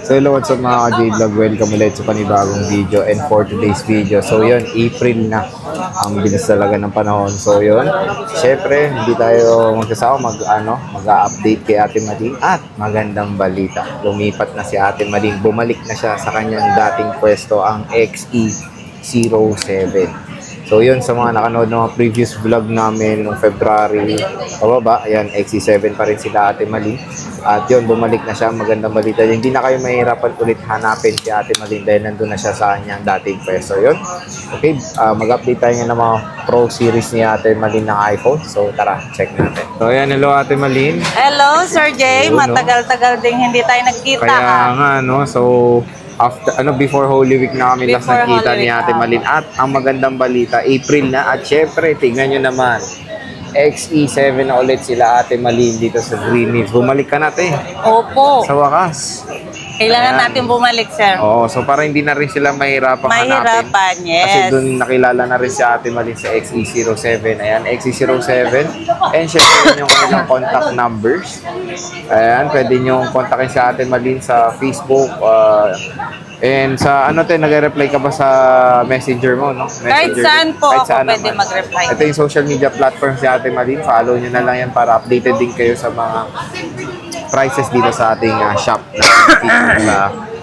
So hello, what's up mga ka-J-Vlog? Welcome ulit sa panibagong video and for today's video. So yun, April na. Ang bilis talaga ng panahon. So yun, syempre, hindi tayo magkasama mag-update kay Ate Maling at magandang balita. Lumipat na si Ate Maling. Bumalik na siya sa kanyang dating pwesto, ang XE07. So yun, sa mga nakanood ng mga previous vlog namin noong February, pababa, ayan, XE7 pa rin sila Ate Maling. At yun, bumalik na siya, magandang balita. Hindi na kayo mahirapan ulit hanapin si Ate Maling dahil nandun na siya sa kanyang dating pwesto. Yun, okay, mag-update tayo ng mga Pro Series ni Ate Maling ng iPhone. So tara, check natin. So ayan, hello Ate Maling. Hello, Sir Jay. Yun, Matagal-tagal ding hindi tayo nagkita. Kaya nga, no, so after before Holy Week na kami last Before nakita Holy ni Week, Ate Maling. At ang magandang balita, April na at syempre tingnan nyo naman, XE7 na ulit sila Ate Maling dito sa Green Hills. Bumalik ka natin Opo. sa wakas. Kailangan Ayan. natin bumalik, sir. Oo, so para hindi na rin sila mahirapang hanapin. Mahirapan, yes. Kasi doon nakilala na rin si Ate Maling sa XE07. Ayan, XE07. And syempre yun yung kanilang contact numbers. Ayan, pwede nyo kontakin si Ate Maling sa Facebook. And sa nag-reply ka ba sa messenger mo, no? Messenger Kahit saan po Kahit ako saan pwede naman. mag-reply. Ito yung social media platform si Ate Maling. Follow nyo na lang yan para updated din kayo sa mga prices dito sa ating shop na feature sa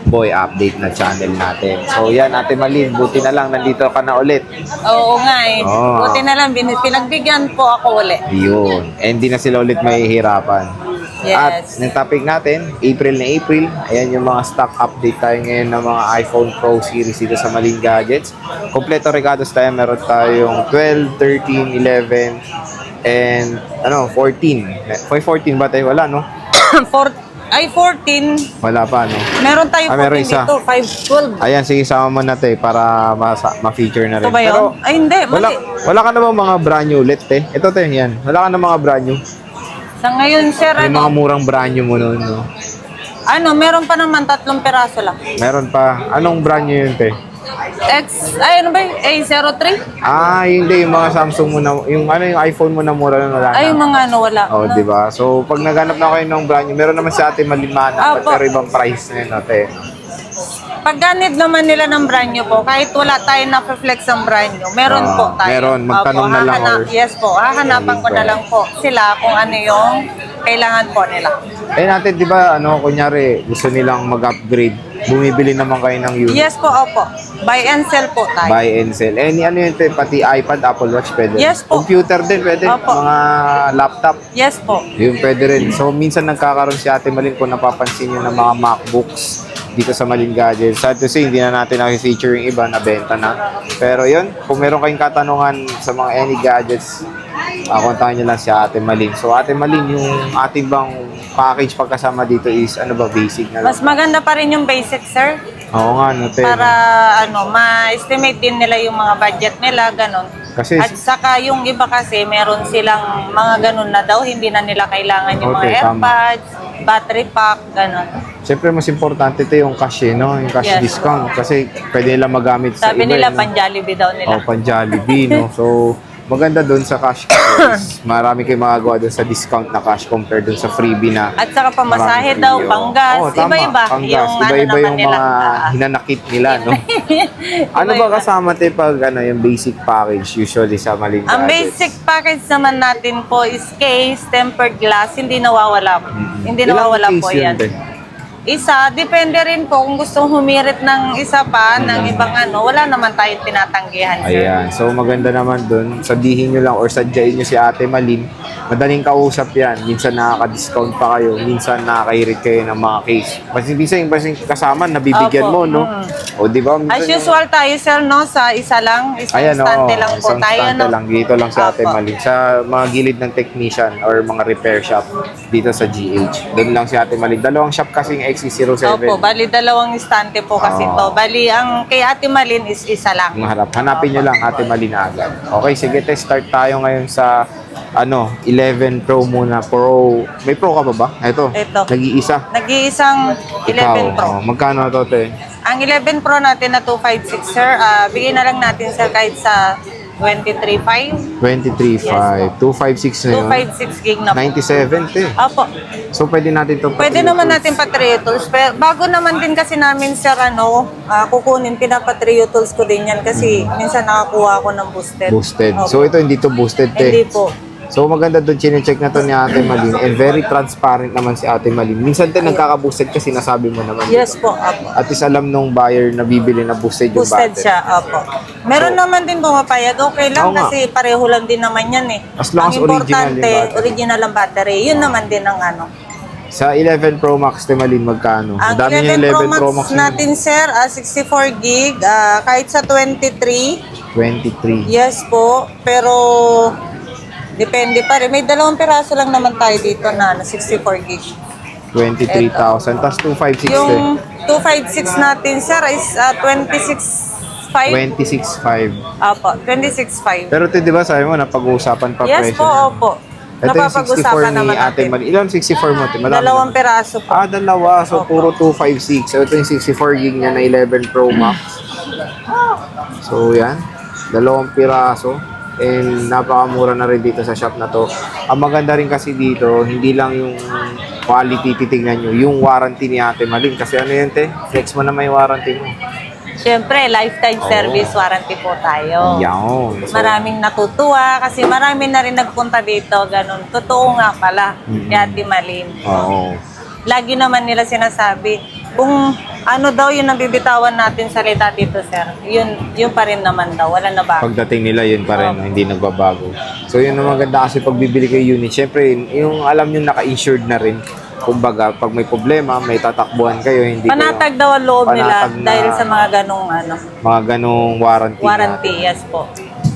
Boy Update na channel natin. So yan, Ate Maling, buti na lang nandito ka na ulit. Oo nga eh. Oo. Buti na lang, pinagbigyan po ako uli. Yun. And di na sila ulit mahihirapan. At Yes. ng topic natin, April na April, ayan yung mga stock update tayo ngayon ng mga iPhone Pro series dito sa Maling Gadgets. Kompleto regados tayo, meron tayong 12, 13, 11, and 14. May 14 ba tayo? Wala, no? 14. Wala pa, no? Meron tayo 14 meron isa. dito. 512. Ayan, sige, sama mo natin para ma-feature na rin. Ito ba yun? Ay, hindi. Wala ka na bang mga brand new ulit, eh? Ito, yan. Wala ka na mga brand new. Sa ngayon, sir, May mga murang brand new mo noon, no? meron pa naman 3 peraso lang. Meron pa. Anong brand new yun, te? ano ba yun? A03? Hindi. Yung mga Samsung mo na, yung iPhone mo na mura na wala na. Ay, yung mga wala. Oh, di ba? So, pag naghanap na kayo ng brand new, meron naman sa ating malimana, Opo. pero ibang price na yun, ate. Pag ganit naman nila ng brand new po, kahit wala tayo na-flex ng brand new, meron po tayo. Meron. Magtanong Opo, na lang Yes po, hahanapan ko na lang po sila kung ano yung kailangan po nila. Eh natin, di ba, kunyari, gusto nilang mag-upgrade, bumibili naman kayo ng unit. Yes po, opo. Buy and sell po tayo. Buy and sell. Ano yun, te? Pati iPad, Apple Watch, pwede. Yes po. Computer din, pwede. Opo. Mga laptop. Yes po. Yun, pwede rin. So, minsan nagkakaroon si Ate Maling kung napapansin nyo ng mga MacBooks dito sa Maling Gadgets. Sad to say, hindi na natin na-feature yung iba, nabenta na. Pero yun, kung meron kayong katanungan sa mga any gadgets, kontakin nyo lang si Ate Maling. So, Ate Maling, yung ating bang package pagkasama dito is, basic na lang? Mas maganda pa rin yung basic, sir. Oo nga, no, te. Para, ma-estimate din nila yung mga budget nila, ganun. Kasi, At saka yung iba kasi, meron silang mga ganun na daw, hindi na nila kailangan yung Okay, mga tama. AirPods, battery pack, ganun. siyempre, mas importante ito yung cash, no? Yung cash Yes. discount. Kasi, pwede nila magamit sa Sabi iba. nila, no? pan-Jollibee daw nila. Pan-Jollibee, no? So, maganda doon sa cash is marami kayong magagawa doon sa discount na cash compared doon sa freebie na At saka pamasahe marami daw, free. panggas, Oo, tama, iba-iba. panggas. Yung Iba-iba yung nila. mga hinanakit nila, no? Ano ba kasama tayo pag yung basic package usually sa Maling Ang Gadgets? basic package naman natin po is case, tempered glass, hindi nawawala. Hindi Ilang nawawala case po yun, yan. te? Isa, depende rin po kung gustong humirit ng isa pa, ng ibang wala naman tayong tinatanggihan, sir. Ayan. So, maganda naman dun. Sabihin nyo lang or sadyain nyo si Ate Maling. Madaling kausap yan. Minsan nakaka-discount pa kayo. Minsan nakaka-irit kayo ng mga case. Minsan yung kasama, nabibigyan mo, Opo. no? O, di ba? Minsan As usual tayo, sir, no? Sa isa lang, isang Ayan, stante lang po isang tayo, stante no? lang. Dito lang si Ate Opo. Maling. Sa mga gilid ng technician or mga repair shop dito sa GH. Doon lang si Ate Maling. Dalawang shop kasing XC07. Opo, bali dalawang stante po kasi Oo. to. Bali, ang kay Ate Malin is isa lang. Ang harap. Hanapin nyo lang Ate Maling agad. Okay, sige, start tayo ngayon sa 11 Pro muna. Pro. May Pro ka ba ba? Ito. Nag-iisa. Nag-iisang 11 Pro. Magkano to, te? Ang 11 Pro natin na 256, sir, bigyan na lang natin, sir, kahit sa 23.5. 23.5. 256 na yun. 256 gig na po. 97 te. Opo. So, pwede natin ito. Pwede naman natin pa-trio tools. Pero bago naman din kasi namin, sir, kukunin, pinapa-trio tools ko din yan kasi minsan nakakuha ako ng boosted. Boosted. Opo. So, ito hindi to boosted te. Hindi po. So, maganda doon, chinecheck na to ni Ate Malin. And very transparent naman si Ate Malin. Minsan te, nagkaka-boosted kasi nasabi mo naman. Yes po, opo. At least alam nung buyer na bibili na boosted yung Boosted battery. siya, opo. Meron naman din pumapayag. Okay lang Oo nga. kasi pareho lang din naman yan eh. As long as Ang original importante, yung battery. original ang battery. Yun naman din ang Sa 11 Pro Max, Ate Malin, magkano? Ang Dami niya 11 Pro Max natin, sir, 64 gig, kahit sa 23, 23. yes po, pero depende pa rin. May 2 piraso lang naman tayo dito na 64 gig. 23,000. Tapos 256 Yung 256 natin, sir, is 26.5. 26,500. Apo, 26.5. Pero ito, di ba, sabi mo, napag-uusapan pa Yes presyo po, niya. opo. Ito yung 64 Napapag-usapan ni naman Ate natin. Malin. Ilan 64 mo? Ate? Madami 2 naman. piraso po. Dalawa. So, puro 256. So, ito yung 64 gig niya na 11 Pro Max. So, yan. 2 piraso. And napakamura na rin dito sa shop na to. Ang maganda rin kasi dito, hindi lang yung quality titignan nyo, yung warranty ni Ate Malin. Kasi ano yan, te? Flex mo na may warranty mo. Siyempre, lifetime service warranty po tayo. Yan. So, Maraming natutuwa kasi marami na rin nagpunta dito. Ganun. Totoo nga pala, Mhm. ni Ate Malin. oo. Lagi naman nila sinasabi, kung ano daw yung nabibitawan natin salita dito, sir, yun pa rin naman daw. Wala na ba? Pagdating nila, yun pa rin, hindi nagbabago. So, yun ang maganda kasi pag bibili kayo unit, syempre, yung alam nyo naka-insured na rin. Kumbaga, pag may problema, may tatakbuhan kayo, hindi Panatag daw ang loob nila Panatag na- dahil sa mga ganong mga ganong warranty. warranty. Yes po.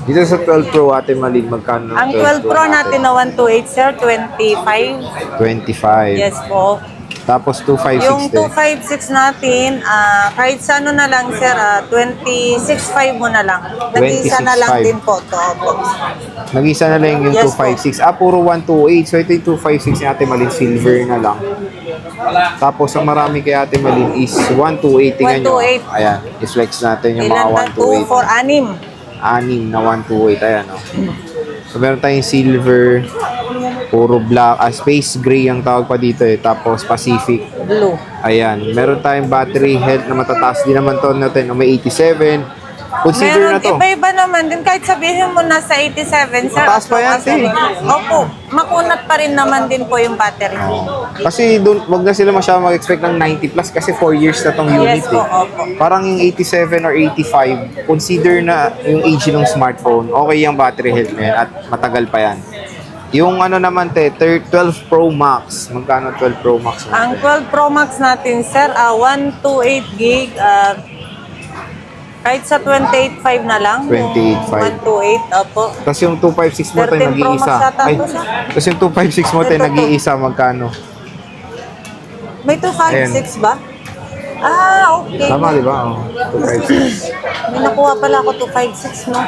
Dito sa 12 Pro, Ate Malin, magkano? Ang 12 Pro natin na 128, sir, 25. 25. Yes po. Tapos 256 Yung din. 256 natin, kahit sa ano na lang, sir, 26.5 mo na lang. Nag-isa na lang 26.5. din po to. Opo. Nag-isa na lang yung Yes 256. Puro 128. So, ito yung 256 ni Ate Malin, silver na lang. Tapos, ang marami kay Ate Malin is 128. Tingnan nyo. 128. Ayan, i-flex natin yung Ilan mga na? 2 for 128. 6. 6 na 128. Ayan, oh. So, meron tayong silver, puro black, space gray ang tawag pa dito eh. Tapos, Pacific. Blue. Ayan. Meron tayong battery health na matataas din naman to natin. May 87. Consider na Meron to. iba-iba naman din. Kahit sabihin mo nasa 87, sir. Mataas pa yan, as long as- Opo. Makunat pa rin naman din po yung battery. Kasi doon, wag na sila masyadong mag-expect ng 90 plus kasi 4 years na tong unit Yes po, eh. opo. Parang yung 87 or 85, consider na yung age ng smartphone, okay yung battery health na yan at matagal pa yan. Yung ano naman te, 12 Pro Max, magkano 12 Pro Max Ang natin? 12 Pro Max natin, sir, 128 gig, kahit sa 28.5 na lang. 28.5. 128, opo. Tapos yung 256 mo tayo 13 Pro Max nag-iisa. yata Ay, to, sir. tapos yung 256 mo tayo Ito, nag-iisa, magkano? May 256 ba? Okay. Tama, di ba? Oh, 256. May nakuha pala ako 256, no?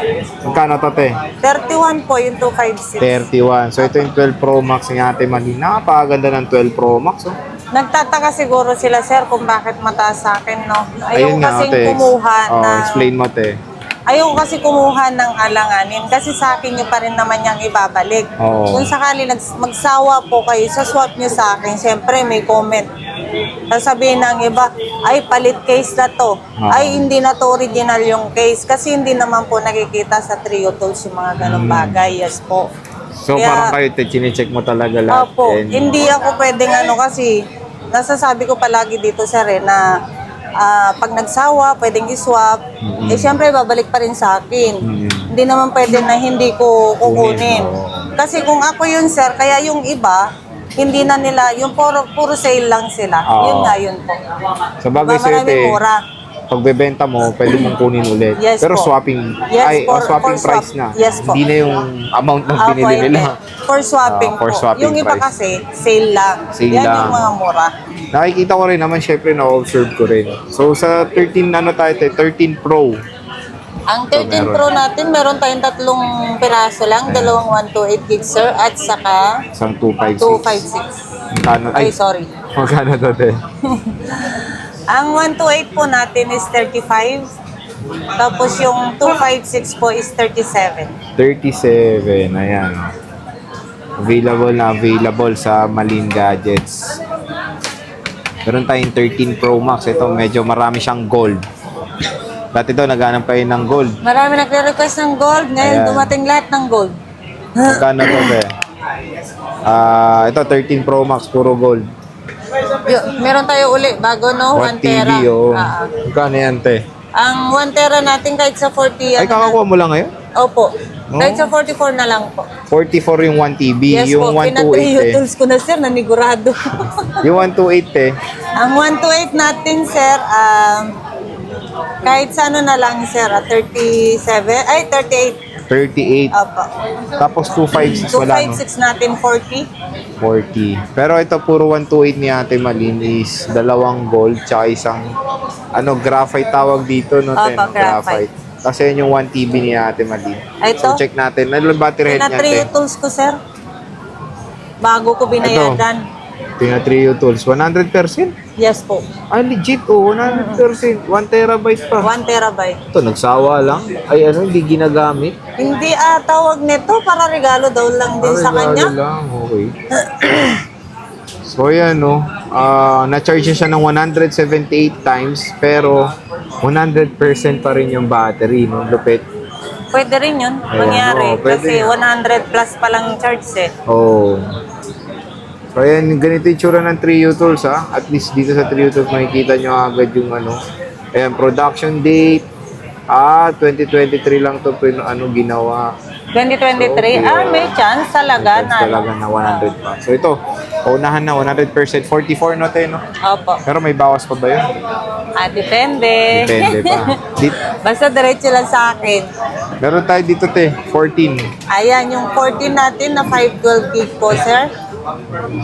Magkano to te? 31 po yung 256. 31. So ito yung 12 Pro Max ng Ate Malin. Napakaganda ng 12 Pro Max. Oh. Nagtataka siguro sila, sir, kung bakit mataas sa akin, no? Ayaw kasing te. kumuha Oh, na... explain mo, te. Ayaw kasi kumuha ng alanganin kasi sa akin nyo pa rin naman niyang ibabalik. Oo. Kung sakali magsawa po kayo, sa swap nyo sa akin, siyempre may comment. Sasabihin ng iba, ay palit case na to. Ay hindi na to original yung case kasi hindi naman po nakikita sa Trio Tools yung mga ganong bagay. Yes po. So, Kaya- parang kayo, te, chinecheck mo talaga lahat. Opo, And- hindi ako pwedeng kasi nasasabi ko palagi dito sir na pag nagsawa, pwedeng i-swap. Eh syempre babalik pa rin sa akin. Hindi naman pwede na hindi ko kukunin. Oo. Kasi kung ako yun sir, kaya yung iba, hindi na nila, yung puro sale lang sila. Oo. Yun nga yun po. Sa bagay sa'yo, te, Maraming mura. pagbebenta mo, pwede mong kunin ulit. Yes Pero po. swapping, Yes, swapping for price swap. na. Yes po. Hindi na yung amount ng binili Pwede. nila. For swapping For po. swapping Yung iba price. kasi, sale lang. Sale Yan lang. yung mga mura. Nakikita ko rin naman, syempre, na-observe ko rin. So, sa 13, ano tayo, te, 13 Pro. Ang 13 meron. Pro natin, meron tayong 3 piraso lang, dalawang 128 gig sir, at saka Isang 256. 256. Magkano? Ay, sorry. Magkano to, te? Ang 128 po natin is 35. Tapos yung 256 po is 37. 37, ayan. Available sa Malin Gadgets. Meron tayong 13 Pro Max. Ito, medyo marami siyang gold. Dati ito, naghanap kayo ng gold. Marami nagre-request ng gold. Ngayon, Ayan. dumating lahat ng gold. Magkano to, be? Ito, 13 Pro Max, puro gold. Meron tayo uli, bago no, 1 1 tera. TV, oh. Ah, Magkano yan, te? ang 1 tera natin kahit sa 40. Ay, kakakuha mo lang ngayon? Opo. Oh. Kahit sa 44 na lang po. 44 yung 1 TB. Yes Yung po, 128, eh. pinag-tools ko na sir, nanigurado. Yung 128, eh. Ang 128 natin sir, kahit sa ano na lang sir, 38. 38. Opo. Tapos 256 wala, no? 256 natin, 40. 40. Pero ito, puro 128 ni Ate Malin is dalawang gold tsaka isang graphite tawag dito, no? Opo, Ten, graphite. Kasi yun yung 1 TB ni Ate Malin. Ito? So, check natin. Ano yung battery head niya, te? Pina-3 tools ko sir. Bago ko binayadan. Tina-trio tools. 100%? Yes po. Ay, legit, oh. 100%. 1 terabyte pa. 1 terabyte. Ito, nagsawa lang. Ay, hindi ginagamit. Hindi tawag nito para regalo daw lang din sa Regalo kanya. lang, okay. So, yan, no. Na-charge siya ng 178 times, pero 100% pa rin yung battery, no? Lupit. Pwede rin yun, Ayan, mangyari. oo, pwede Kasi yun. 100 plus pa lang charge eh. Oh. So, ayan, ganito yung tsura ng Trio Tools, ha. At least dito sa Trio Tools, makikita nyo agad yung ayan, production date. 2023 lang to ginawa. 2023, Okay, may chance talaga na. Talaga na 100 pa. So, ito, unahan na 100%. 44 no, te, no? Opo. Pero may bawas pa ba yun? Depende. Depende pa. Basta diretso lang sa akin. Meron tayo dito, te, 14. Ayan, yung 14 natin na 512 gig po, sir.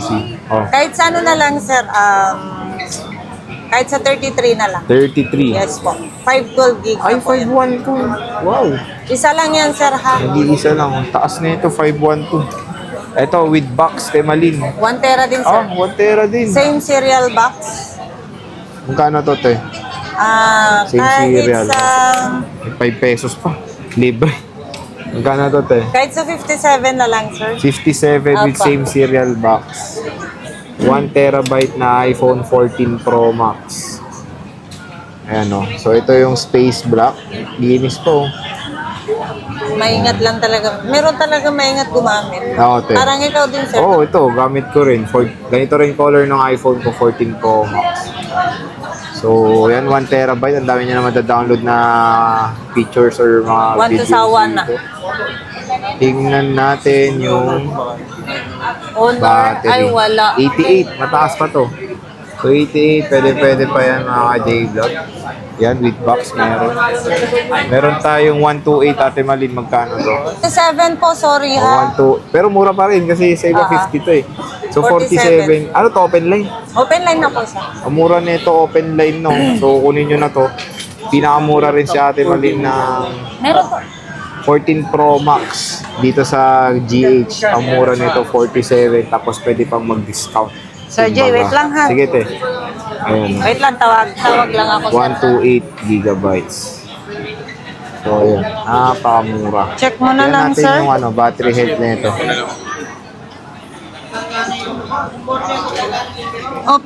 See. Oh, Kahit sa ano na lang, sir, kahit sa 33 na lang. 33. Yes po. 512 gig Ay, na po yun. 512. Wow. Isa lang yan, sir, ha? Nag-iisa lang. Ang taas na ito, 512. Ito, with box, te, Malin. 1 tera din, sir. 1 tera din. Same serial box. Magkano to, te? Same Kahit serial. sa... 5 pesos pa. Libre. Magkano to, te? Kahit sa 57 na lang, sir. 57 with Apa. same serial box. 1 terabyte na iPhone 14 Pro Max. Ayan, o. So, ito yung space block. Linis po. Maingat lang talaga. Meron talaga maingat gumamit. Oo, te. Parang ikaw din, sir. Oo, ito. Gamit ko rin. Ganito rin color ng iPhone ko 14 Pro Max. So, yan, 1 terabyte. Ang dami niya na madadownload na pictures or mga Want to videos sawa na. dito. Tingnan natin yung Honor, battery. ay wala. 88. Mataas pa to. So, 88. Pwede pa yan mga ka-J-Vlog. Yan, with box meron. Meron tayong 128, Ate Malin. Magkano to? 7 po, sorry ha. 12. Pero mura pa rin kasi sa iba 50 to eh. So 47. Ano to, open line? Open line na po siya. Ang mura nito open line, no. So kunin niyo na to. Pinakamura rin si Ate Malin ng Meron po. 14 Pro Max dito sa GH. Ang mura nito 47 tapos pwede pang mag-discount. Sir Jay, wait lang ha. Sige, te. Ayun. Wait lang, tawag lang ako. 128 gigabytes. So, ayun. Napakamura. Check mo na Tingnan lang, natin sir. yung battery health nito. Oh,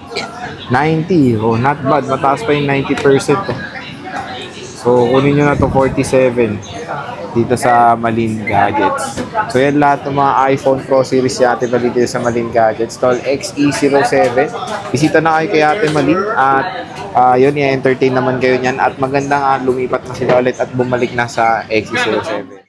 90. Oh, not bad. Mataas pa yung 90%. So, kunin nyo na to 47 dito sa Malin Gadgets. So, yan lahat ng mga iPhone Pro Series si Ate Malin dito sa Malin Gadgets. Tol XE07. Bisita na kayo kay Ate Malin at yun, i-entertain naman kayo niyan. At maganda nga lumipat na sila ulit at bumalik na sa XE07.